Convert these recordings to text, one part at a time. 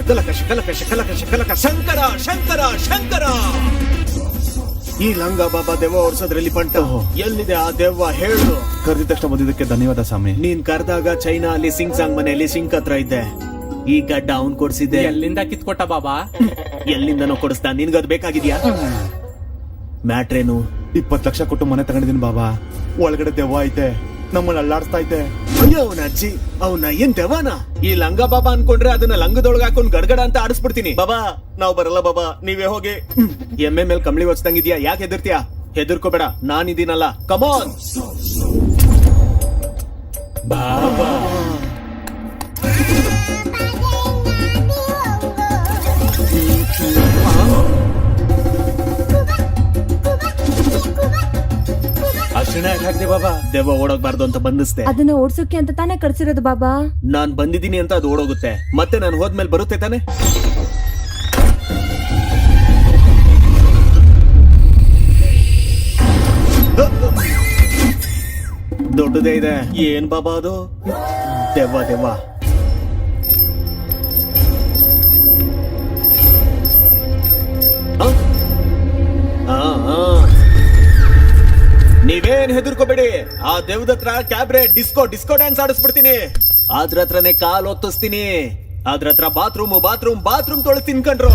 ಶಕಲಕ ಶಕಲಕ ಶಕಲಕ ಶಕಲಕ ಶಂಕರ ಶಂಕರ ಶಂಕರ. ಈ ಲಂಗ ಬಾಬಾ ದೆವ್ವ ಓಡಿಸೋದ್ರಲ್ಲಿ ಪಂಟ. ಎಲ್ಲಿದೆ ಆ ದೆವ್ವ ಹೇಳು. ಕರೆದ ತಕ್ಷಣ ಬಂದಿದ್ದಕ್ಕೆ ಧನ್ಯವಾದ ಸ್ವಾಮಿ. ನೀನ್ ಕರೆದಾಗ ಚೈನಾ ಅಲ್ಲಿ ಸಿಂಗ್ ಸಾಂಗ್ ಮನೆಯಲ್ಲಿ ಸಿಂಕ್ ಹತ್ರ ಇದ್ದೆ. ಈ ಗಡ್ಡ ಅವ್ನ್ ಕೊಡ್ಸಿದ್ದೆ. ಎಲ್ಲಿಂದ ಕಿತ್ಕೊಟ್ಟ ಬಾಬಾ? ಎಲ್ಲಿಂದನೋ ಕೊಡಿಸ್ದ. ನಿನ್ಗದ್ ಬೇಕಾಗಿದ್ಯಾ? ಮ್ಯಾಟ್ರೇನು? 20 ಲಕ್ಷ ಕೊಟ್ಟು ಮನೆ ತಗೊಂಡಿದ್ದೀನಿ ಬಾಬಾ. ಒಳಗಡೆ ದೆವ್ವ ಐತೆ, ನಮ್ಮನ್ನ ಅಲ್ಲಾಡಿಸ್ತಾ ಐತೆ. ಅಯ್ಯೋ ಅವನ ಅಜ್ಜಿ, ಅವನ ಏನ್ ದೆವ್ವನ? ಈ ಲಂಗ ಬಾಬಾ ಅನ್ಕೊಂಡ್ರೆ ಅದನ್ನ ಲಂಗದೊಳಗ ಹಾಕೊಂಡ್ ಗಡ್ಗಡ ಅಂತ ಆಡಿಸ್ಬಿಡ್ತೀನಿ. ಬಾಬಾ ನಾವ್ ಬರಲ್ಲ ಬಾಬಾ, ನೀವೇ ಹೋಗಿ. ಎಮ್ಮೆ ಮೇಲೆ ಕಂಬಳಿ ಹೊಚ್ದಂಗಿದ್ಯಾ, ಯಾಕೆ ಹೆದರ್ತೀಯಾ? ಹೆದರ್ಕೋಬೇಡ, ನಾನಿದ್ದೀನಲ್ಲ. ಕಮಾನ್ ಬಾಬಾ. ಅರ್ಶಿಣ ಹಾಕ್ದೆ ಬಾಬಾ. ದೆವ್ವ ಓಡೋಗ್ಬಾರ್ದು ಅಂತ ಬಂದಿಸ್ತೆ. ಅದನ್ನ ಓಡ್ಸೋಕೆ ಅಂತ ತಾನೇ ಕರ್ಸಿರೋದು ಬಾಬಾ. ನಾನ್ ಬಂದಿದ್ದೀನಿ ಅಂತ ಅದು ಓಡೋಗುತ್ತೆ. ಮತ್ತೆ ನಾನು ಹೋದ್ಮೇಲೆ ಬರುತ್ತೆ ತಾನೆ. ದೊಡ್ಡದೇ ಇದೆ. ಏನ್ ಬಾಬಾ ಅದು? ದೆವ್ವ ದೆವ್ವ. ನೀವೇನ್ ಹೆದರ್ಕೋಬೇಡಿ. ಆ ದೆವ್ವದ ಹತ್ರ ಕ್ಯಾಬ್ರೆ ಡಿಸ್ಕೋ ಡಿಸ್ಕೋ ಡ್ಯಾನ್ಸ್ ಆಡಿಸ್ಬಿಡ್ತೀನಿ. ಅದ್ರ ಹತ್ರನೇ ಕಾಲ್ ಒತ್ತಿಸ್ತೀನಿ. ಅದ್ರ ಹತ್ರ ಬಾತ್ರೂಮ್ ಬಾತ್ರೂಮ್ ಬಾತ್ರೂಮ್ ತೊಳಿಸ್ತೀನಿ ಕಣ್ರು.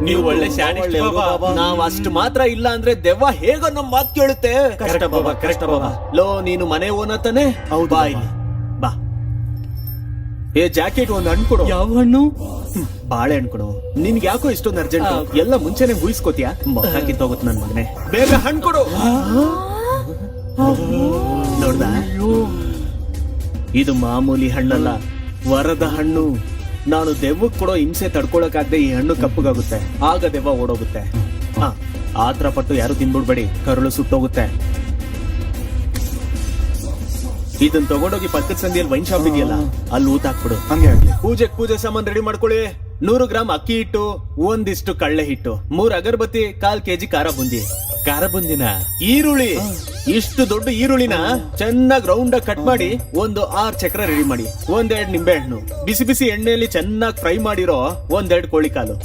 ನೀವು ಒಳ್ಳೆ ಶಾಣೆ ಬಾಬಾ. ನಾವ್ ಅಷ್ಟು ಮಾತ್ರ ಇಲ್ಲ ಅಂದ್ರೆ ದೆವ್ವ ಹೇಗೋ ನಮ್ ಮಾತ್ ಕೇಳುತ್ತೆ. ಕಷ್ಟ ಬಾಬಾ, ಕಷ್ಟ ಬಾಬಾ. ಲೋ ನೀನು ಮನೆ ಓನರ್ ತಾನೆ? ಹೌದು ಬಾ ಬಾಬಾ. ಇಲ್ಲಿ ಬಾ. ಏ ಜಾಕೆಟ್ ಒಂದ್ ಹಣ್ಣು ಕೊಡು. ಯಾವ ಹಣ್ಣು? ಬಾಳೆ ಹಣ್ಣು ಕೊಡು. ನಿನ್ಗೆ ಯಾಕೋ ಇಷ್ಟೊಂದು ಅರ್ಜೆಂಟ್? ಎಲ್ಲ ಮುಂಚೆನೆ ಊಹಿಸ್ಕೋತಿಯಾ? ಕಿತ್ತೋಗುತ್ತೆ ನನ್ ಮಗನೆ. ಬೇಗ ಹಣ್ಣು ಕೊಡು. ನೋಡ್ದ, ಇದು ಮಾಮೂಲಿ ಹಣ್ಣಲ್ಲ, ವರದ ಹಣ್ಣು. ನಾನು ದೆವ್ವಕ್ ಕೊಡೋ ಹಿಂಸೆ ತಡ್ಕೊಳಕಾಗ್ದೆ ಈ ಹಣ್ಣು ಕಪ್ಪಗಾಗುತ್ತೆ. ಆಗ ದೆವ್ವ ಓಡೋಗುತ್ತೆ. ಆತರ ಪಟ್ಟು ಯಾರು ತಿನ್ಬಿಡ್ಬೇಡಿ, ಕರುಳು ಸುಟ್ಟೋಗುತ್ತೆ. ಇದನ್ ತಗೊಂಡೋಗಿ ಪಕ್ಕದ ಸಂದಿಯಲ್ಲಿ ವೈನ್ ಶಾಪ್ ಇದೆಯಲ್ಲ, ಅಲ್ಲಿ ಊತ ಹಾಕ್ಬಿಡು. ಹಂಗೆ ಆಗ್ಲಿ. ಪೂಜೆ ಸಾಮಾನ್ ರೆಡಿ ಮಾಡ್ಕೊಳ್ಳಿ. 100 ಗ್ರಾಮ್ ಅಕ್ಕಿ ಹಿಟ್ಟು, ಒಂದಿಷ್ಟು ಕಳ್ಳೆ ಹಿಟ್ಟು, 3 ಅಗರಬತ್ತಿ, 1/4 kg ಖಾರ ಬುಂದಿ. ಖಾರ ಬಂದಿನ ಈರುಳ್ಳಿ, ಇಷ್ಟು ದೊಡ್ಡ ಈರುಳ್ಳಿನ ಚೆನ್ನಾಗಿ ರೌಂಡ್ ಆಗಿ ಕಟ್ ಮಾಡಿ ಒಂದು 6 ಚಕ್ರ ರೆಡಿ ಮಾಡಿ. 1-2 ನಿಂಬೆ ಹಣ್ಣು, ಬಿಸಿ ಬಿಸಿ ಎಣ್ಣೆಯಲ್ಲಿ ಚೆನ್ನಾಗಿ ಫ್ರೈ ಮಾಡಿರೋ 1-2 ಕೋಳಿ ಕಾಲು,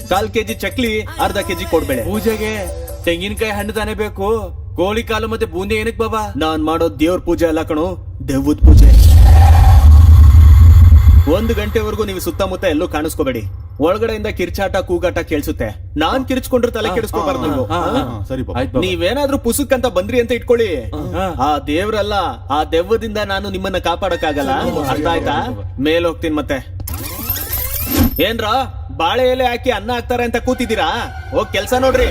1/4 kg ಚಕ್ಲಿ, 1/2 kg ಕೊಡ್ಬೇಳೆ. ಪೂಜೆಗೆ ತೆಂಗಿನಕಾಯಿ ಹಣ್ಣು ತಾನೇ ಬೇಕು. ಕೋಳಿ ಕಾಲು ಮತ್ತೆ ಬೂಂದಿ ಏನಕ್ ಬಾಬಾ? ನಾನ್ ಮಾಡೋ ದೇವ್ರ ಪೂಜೆ ಅಲ್ಲ ಕಣೋ, ದೆವ್ವದ ಪೂಜೆ. 1 ಗಂಟೆವರೆಗೂ ನೀವು ಸುತ್ತಮುತ್ತ ಎಲ್ಲೂ ಕಾಣಿಸ್ಕೋಬೇಡಿ. ಒಳಗಡೆಯಿಂದ ಕಿರ್ಚಾಟ ಕೂಗಾಟ ಕೇಳಿಸುತ್ತೆ. ನಾನ್ ಕಿರ್ಚ್ಕೊಂಡ್ರೆ ತಲೆ ಕೆಡಿಸ್ಕೋಬಾರ್ದು ನೀವು. ಸರಿ ಬಾಬಾ. ಆಯ್ತು ಬಾಬಾ. ನೀವೇನಾದ್ರೂ ಪುಸುಕ್ ಅಂತ ಬಂದ್ರಿ ಅಂತ ಇಟ್ಕೊಳ್ಳಿ. ಆ ದೇವ್ರಲ್ಲ, ಆ ದೆವ್ವದಿಂದ ನಾನು ನಿಮ್ಮನ್ನ ಕಾಪಾಡಕ್ಕಾಗಲ್ಲ. ಅರ್ಥ ಆಯ್ತಾ? ಮೇಲ್ ಹೋಗ್ತೀನಿ ಮತ್ತೆ. ಏನ್ರ ಬಾಳೆ ಎಲೆ ಹಾಕಿ ಅನ್ನ ಹಾಕ್ತಾರೆ ಅಂತ ಕೂತಿದ್ದೀರಾ? ಹೋಗ್ ಕೆಲ್ಸ ನೋಡ್ರಿ.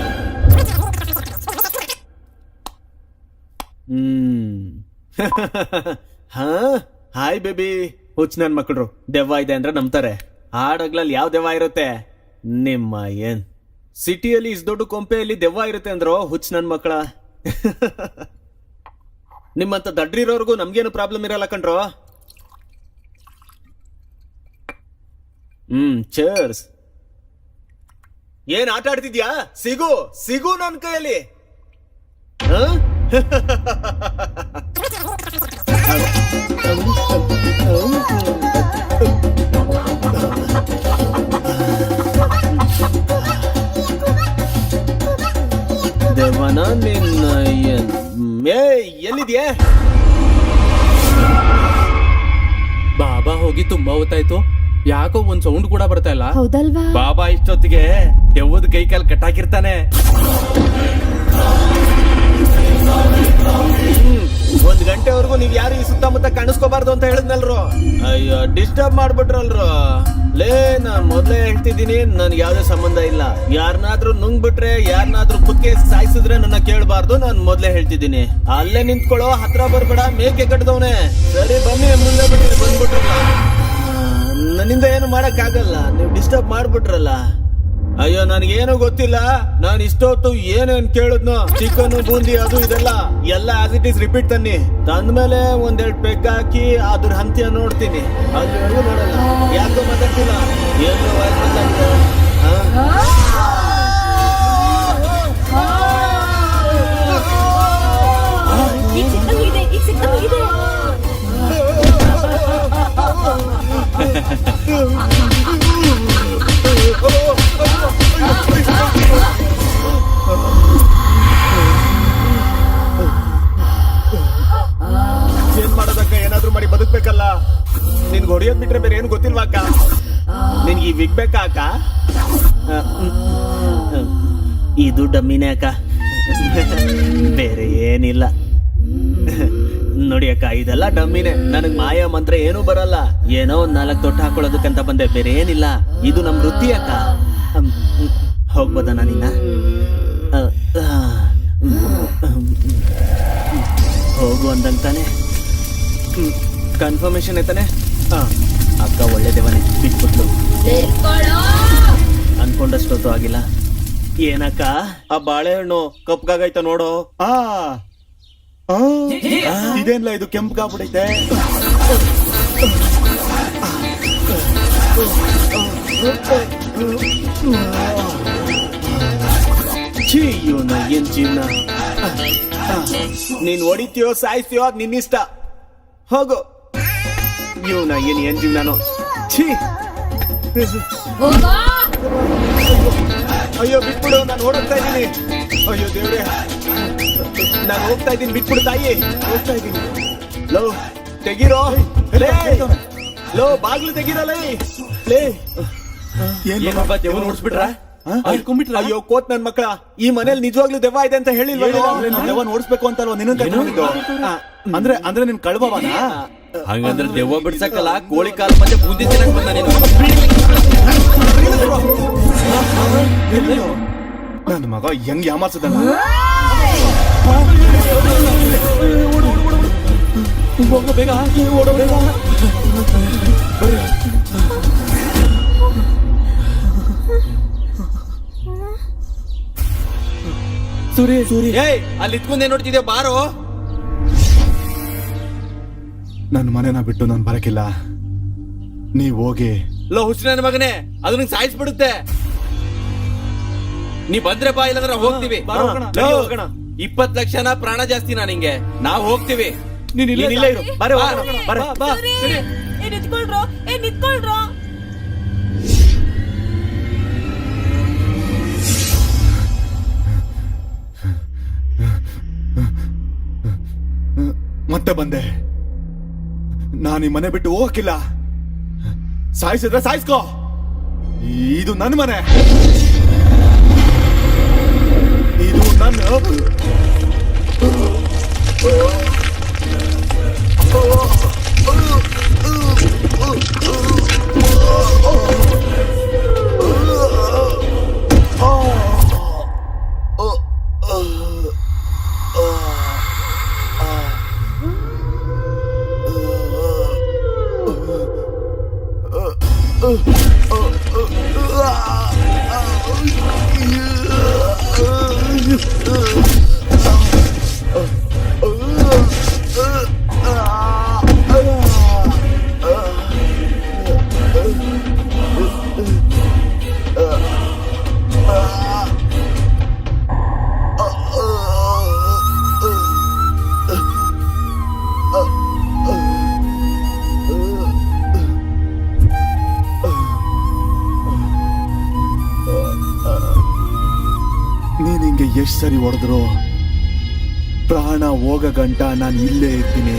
ಹಾ ಹಾಯ್ ಬೇಬಿ. ಹುಚ್ಚ ನನ್ ಮಕ್ಕಳು ದೆವ್ವ ಇದೆ ಅಂದ್ರೆ ನಂಬ್ತಾರೆ. ಹಾಡಗ್ಲಲ್ಲಿ ಯಾವ ದೆವ್ವ ಇರುತ್ತೆ? ನಿಮ್ಮ ಏನ್ ಸಿಟಿಯಲ್ಲಿ ಇಸ್ ದೊಡ್ಡ ಕೊಂಪೆಯಲ್ಲಿ ದೆವ್ವ ಇರುತ್ತೆ ಅಂದ್ರು ಹುಚ್ಚ ನನ್ ಮಕ್ಕಳ. ನಿಮ್ಮಂತ ದಡ್ರಿರೋರ್ಗು ನಮ್ಗೇನು ಪ್ರಾಬ್ಲಮ್ ಇರಲ್ಲ ಕಣ್ರೋ. ಚೇರ್ಸ್. ಏನ್ ಆಟ ಆಡ್ತಿದ್ಯಾ? ಸಿಗು ಸಿಗು ನನ್ ಕೈಯಲ್ಲಿ. ದೇವನ ನಿನ್ನ ಎಲ್ಲಿದ್ಯಾ? ಬಾಬಾ ಹೋಗಿ ತುಂಬಾ ಹೊತ್ತಾಯ್ತು. ಯಾಕೋ ಒಂದ್ ಸೌಂಡ್ ಕೂಡ ಬರ್ತಾ ಇಲ್ಲ. ಹೌದಲ್ವಾ? ಬಾಬಾ ಇಷ್ಟೊತ್ತಿಗೆ ದೆವ್ವದ ಕೈ ಕಾಲ್ ಕಟ್ಟಾಕಿರ್ತಾನೆ. 1 ಗಂಟೆವರೆಗೂ ನೀವ್ ಯಾರು ಈ ಸುತ್ತಮುತ್ತ ಕಾಣಿಸ್ಕೋಬಾರ್ದು ಅಂತ ಹೇಳಿದ್ನಲ್ರು. ಅಯ್ಯೋ ಡಿಸ್ಟರ್ಬ್ ಮಾಡ್ಬಿಟ್ರಲ್ರು. ಲೇ ನಾನ್ ಮೊದ್ಲೇ ಹೇಳ್ತಿದ್ದೀನಿ, ನನ್ಗೆ ಯಾವ್ದೇ ಸಂಬಂಧ ಇಲ್ಲ. ಯಾರನಾದ್ರೂ ನುಂಗ್ಬಿಟ್ರೆ, ಯಾರನಾದ್ರೂ ಕುತ್ತಿಗೆ ಸಾಯಿಸಿದ್ರೆ ನನ್ನ ಕೇಳಬಾರ್ದು. ನಾನ್ ಮೊದ್ಲೇ ಹೇಳ್ತಿದ್ದೀನಿ. ಅಲ್ಲೇ ನಿಂತ್ಕೊಳ್ಳೋ, ಹತ್ರ ಬರ್ಬೇಡ, ಮೇಕೆ ಕಟ್ಟದವನೆ. ಸರಿ ಬನ್ನಿ, ಮುಂದೆ ಬಿಟ್ಟು ಬಂದ್ಬಿಟ್ರಲ್ಲ. ನನ್ನಿಂದ ಏನು ಮಾಡಕ್ ಆಗಲ್ಲ, ನೀವು ಡಿಸ್ಟರ್ಬ್ ಮಾಡ್ಬಿಟ್ರಲ್ಲ. ಅಯ್ಯೋ ನನ್ಗೇನು ಗೊತ್ತಿಲ್ಲ. ನಾನ್ ಇಷ್ಟೊತ್ತು ಏನೇನ್ ಕೇಳಿದ್ನೋ, ಚಿಕನ್ ಬೂಂದಿ ಅದು ಇದೆಲ್ಲ ಎಲ್ಲ ಆಸ್ ಇಟ್ ಈಸ್ ರಿಪೀಟ್ ತನ್ನಿ. ತಂದ್ಮೇಲೆ 1-2 ಪೆಗ್ ಹಾಕಿ ಅದ್ರ ಹಂತ್ಯ ನೋಡ್ತೀನಿ. ಅಲ್ಲಿವರೆಗೂ ನೋಡಲ್ಲ. ಯಾಕೋ ಮಾತಾಡ್ತಿಲ್ಲ? ಏನು ವಾಯ್ಸ್ ಮಾತಾಡ್ತಿಲ್ಲ? ಏನ್ ಮಾಡೋದಕ್ಕ, ಏನಾದ್ರೂ ಮಾಡಿ ಬದುಕ್ಬೇಕಲ್ಲ. ನಿನ್ಗೆ ಹೊಡಿಯೋದ್ ಬಿಟ್ರೆ ಬೇರೆ ಏನು ಗೊತ್ತಿಲ್ವಾ ಅಕ್ಕ? ನಿನ್ಗೆ ಈ ವಿಗ್ ಬೇಕಾ ಅಕ್ಕ? ಇದು ಡಮ್ಮಿನೇ ಅಕ್ಕ, ಬೇರೆ ಏನಿಲ್ಲ. ನೋಡಿ ಅಕ್ಕ, ಇದೆಲ್ಲ ಡಮ್ಮಿನೇ. ನನಗ್ ಮಾಯ ಮಂತ್ರ ಏನೂ ಬರಲ್ಲ. ಏನೋ ಒಂದ್ 4 ತೊಟ್ಟು ಹಾಕೊಳ್ಳೋದಕ್ಕಂತ ಬಂದೆ, ಬೇರೆ ಏನಿಲ್ಲ. ಇದು ನಮ್ ವೃತ್ತಿ ಅಕ್ಕ. ಹೋಗ್ಬೋದ ನಾನಿನ್ನ? ಹೋಗು ಅಂದಂಗ್ ತಾನೆ? ಕನ್ಫರ್ಮೇಶನ್ ಐತಾನೆ? ಅಕ್ಕ ಒಳ್ಳೇದೇವನೇ, ಬಿಟ್ಬಿಟ್ಲು. ಅನ್ಕೊಂಡಷ್ಟೊತ್ತು ಆಗಿಲ್ಲ. ಏನಕ್ಕ, ಆ ಬಾಳೆಹಣ್ಣು ಕಪ್ಗಾಗೈತ ನೋಡು. ಆ ಆ, ಇದೇನ್ಲ ಇದು ಕೆಂಪಗಾಗ್ಬಿಡೈತೆ. ಛೀ, ಇವನ ಏನ್ ಜೀವನ. ನೀನ್ ಹೊಡಿತೀಯೋ ಸಾಯಿಸ್ತೀಯೋ ಅದ್ ನಿನ್ನಿಷ್ಟ. ಹೋಗು. ಇವನ ಏನ್ ಜೀವನಾನು. ಛೀ, ಅಯ್ಯೋ ಬಿಟ್ಬಿಡು, ನಾನು ಓಡೋಗ್ತಾ ಇದ್ದೀನಿ. ಅಯ್ಯೋ ದೇವ್ರೆ, ನಾನು ಹೋಗ್ತಾ ಇದ್ದೀನಿ, ಬಿಟ್ಬಿಡು ತಾಯಿ, ಹೋಗ್ತಾ ಇದ್ದೀನಿ. ಲೋ ತೆಗಿರೋ, ಲೇ ಲೋ ಬಾಗ್ಲು ತೆಗಿರಲ್ಲ. ಲೇ ನೋಡ್ಸ್ಬಿಟ್ರ? ಅಯ್ಯೋ ಕೋತ್ ನನ್ ಮಕ್ಕಳ, ಈ ಮನೇಲಿ ನಿಜವಾಗ್ಲೂ ದೆವ್ವ ಇದೆ ಅಂತ ಹೇಳಿಲ್ವ? ದೆವ್ವ ನೋಡಿಸ್ಬೇಕು ಅಂತಲ್ವ ನಿನ್ನ ಕರ್ಕೊಂಡಿದ್ದು? ಅಂದ್ರೆ ಅಂದ್ರೆ ನಿನ್ ಕಳ್ಬವನ? ಹಂಗಂದ್ರೆ ದೆವ್ವ ಬಿಡ್ಸಕ್ಕಲ್ಲ, ಕೋಳಿ ಕಾಲ್ ಮಧ್ಯೆ ಬೂಂದಿ ತಿನ್ನಕ್ ಬಂದ ನೀನು. ನನ್ನ ಮಗ ಹೆಂಗ್ ಯಾಮಾರ್ಸದಲ್ಲ. ಬೇಗ ಓಡೋ ಬೇಗ. ಸೂರಿ ಸೂರಿ, ಅಲ್ಲಿ ಇತ್ಕೊಂಡೇ ನೋಡ್ತಿದ್ಯಾ? ಬಾರೋ. ನನ್ನ ಮನೆನ ಬಿಟ್ಟು ನಾನು ಬರಕಿಲ್ಲ. ನೀವ್ ಹೋಗಿ. ಲೋ ಹುಚ್ಚ ನನ್ನ ಮಗನೇ, ಅದು ನಿಂಗೆ ಸಾಯಿಸ್ಬಿಡುತ್ತೆ. ನೀ ಬಂದ್ರೆ ಬಾ, ಇಲ್ಲಂದ್ರೆ ಹೋಗ್ತೀವಿ. 20 ಲಕ್ಷನ ಪ್ರಾಣ ಜಾಸ್ತಿನಾ ನಿಂಗೆ? ನಾವ್ ಹೋಗ್ತೀವಿ, ನೀನ್ ಇಲ್ಲೇ ಇರು. ಬರ ಬರ. ನಿತ್ಕೊಳ್ರೋ. ಮತ್ತೆ ಬಂದೆ. ನಾನು ಈ ಮನೆ ಬಿಟ್ಟು ಹೋಗಕ್ಕಿಲ್ಲ. ಸಾಯಿಸಿದ್ರೆ ಸಾಯಿಸ್ಕೋ, ಇದು ನನ್ನ ಮನೆ. ಇದು ನನ್ನ. ನೀನ್ ಹಿಂಗೆ ಎಷ್ಟ್ ಸರಿ ಹೊಡೆದ್ರು ಪ್ರಾಣ ಹೋಗ ಗಂಟ ನಾನು ಇಲ್ಲೇ ಇರ್ತೀನಿ.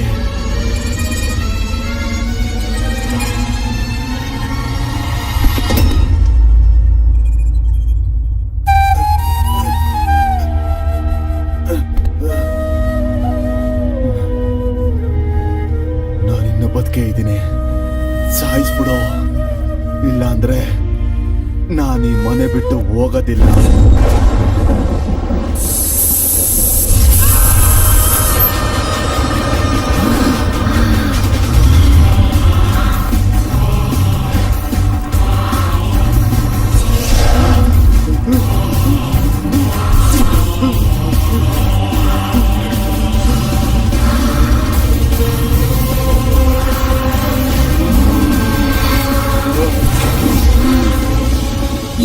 ನಾನಿನ್ನು ಬದುಕೇ ಇದ್ದೀನಿ. ಸಾಯಿಸ್ಬಿಡೋ, ಇಲ್ಲ ಅಂದ್ರೆ ನಾನು ಈ ಮನೆ ಬಿಟ್ಟು ಹೋಗೋದಿಲ್ಲ.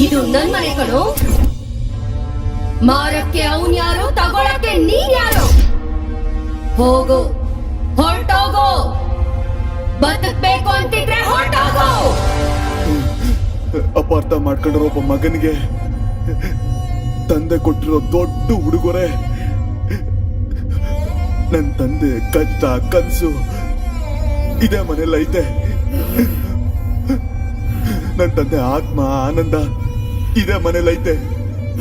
ಇದು ನನ್ ಮನೆ ಕಣೋ. ಮಾರಕ್ಕೆ ಅವನ್ ಯಾರು, ತಗೊಳಕ್ಕೆ ನೀನ್ ಯಾರು? ಹೋಗು, ಹೊರಟೋಗು. ಬದುಕ್ಬೇಕು ಅಂತಿದ್ರೆ ಹೊರಟೋಗು. ಅಪಾರ್ಥ ಮಾಡ್ಕೊಂಡಿರೋ ಒಬ್ಬ ಮಗನಿಗೆ ತಂದೆ ಕೊಟ್ಟಿರೋ ದೊಡ್ಡ ಉಡುಗೊರೆ ನನ್ ತಂದೆ ಕಷ್ಟ ಕನ್ಸು ಇದೇ ಮನೇಲಿ ಐತೆ. ನನ್ ತಂದೆ ಆತ್ಮ ಆನಂದ ಇದೇ ಮನೇಲಿ ಐತೆ.